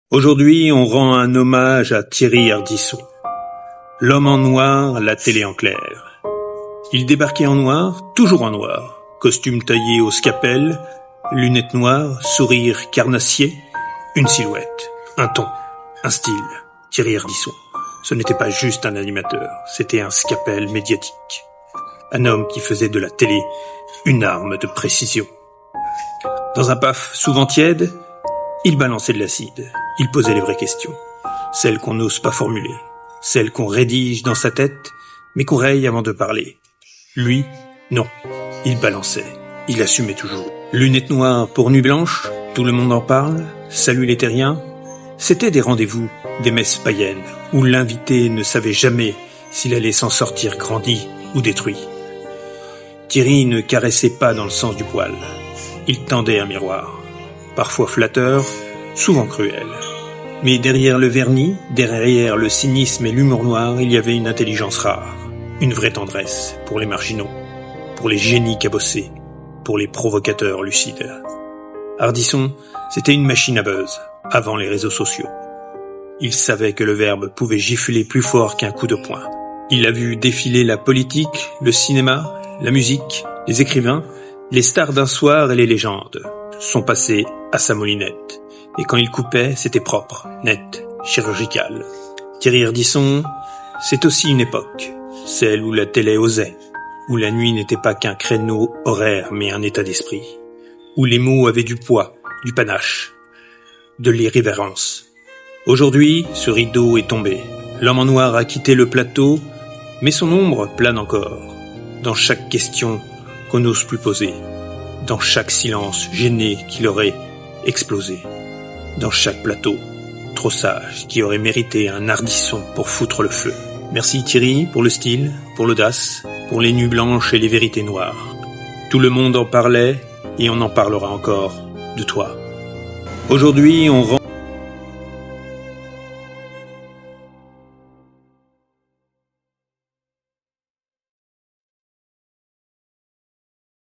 Aujourd'hui, on rend un hommage à Thierry Ardisson. L'homme en noir, la télé en clair. Il débarquait en noir, toujours en noir. Costume taillé au scapel, lunettes noires, sourire carnassier, une silhouette, un ton, un style. Thierry Ardisson. Ce n'était pas juste un animateur, c'était un scapel médiatique. Un homme qui faisait de la télé une arme de précision. Dans un paf souvent tiède, il balançait de l'acide. Il posait les vraies questions. Celles qu'on n'ose pas formuler. Celles qu'on rédige dans sa tête, mais qu'on raye avant de parler. Lui, non. Il balançait. Il assumait toujours. Lunettes noires pour nuit blanche, tout le monde en parle. Salut les terriens. C'étaient des rendez-vous, des messes païennes, où l'invité ne savait jamais s'il allait s'en sortir grandi ou détruit. Thierry ne caressait pas dans le sens du poil. Il tendait un miroir. Parfois flatteur, souvent cruel. Mais derrière le vernis, derrière le cynisme et l'humour noir, il y avait une intelligence rare, une vraie tendresse pour les marginaux, pour les génies cabossés, pour les provocateurs lucides. Ardisson, c'était une machine à buzz, avant les réseaux sociaux. Il savait que le verbe pouvait gifler plus fort qu'un coup de poing. Il a vu défiler la politique, le cinéma, la musique, les écrivains, les stars d'un soir et les légendes. Son passé à sa moulinette. Et quand il coupait, c'était propre, net, chirurgical. Thierry Ardisson, c'est aussi une époque, celle où la télé osait, où la nuit n'était pas qu'un créneau horaire mais un état d'esprit, où les mots avaient du poids, du panache, de l'irrévérence. Aujourd'hui, ce rideau est tombé. L'homme en noir a quitté le plateau, mais son ombre plane encore, dans chaque question qu'on n'ose plus poser, dans chaque silence gêné qu'il aurait explosé, dans chaque plateau trop sage qui aurait mérité un Ardisson pour foutre le feu. Merci Thierry pour le style, pour l'audace, pour les nuits blanches et les vérités noires. Tout le monde en parlait et on en parlera encore de toi. Aujourd'hui, on rend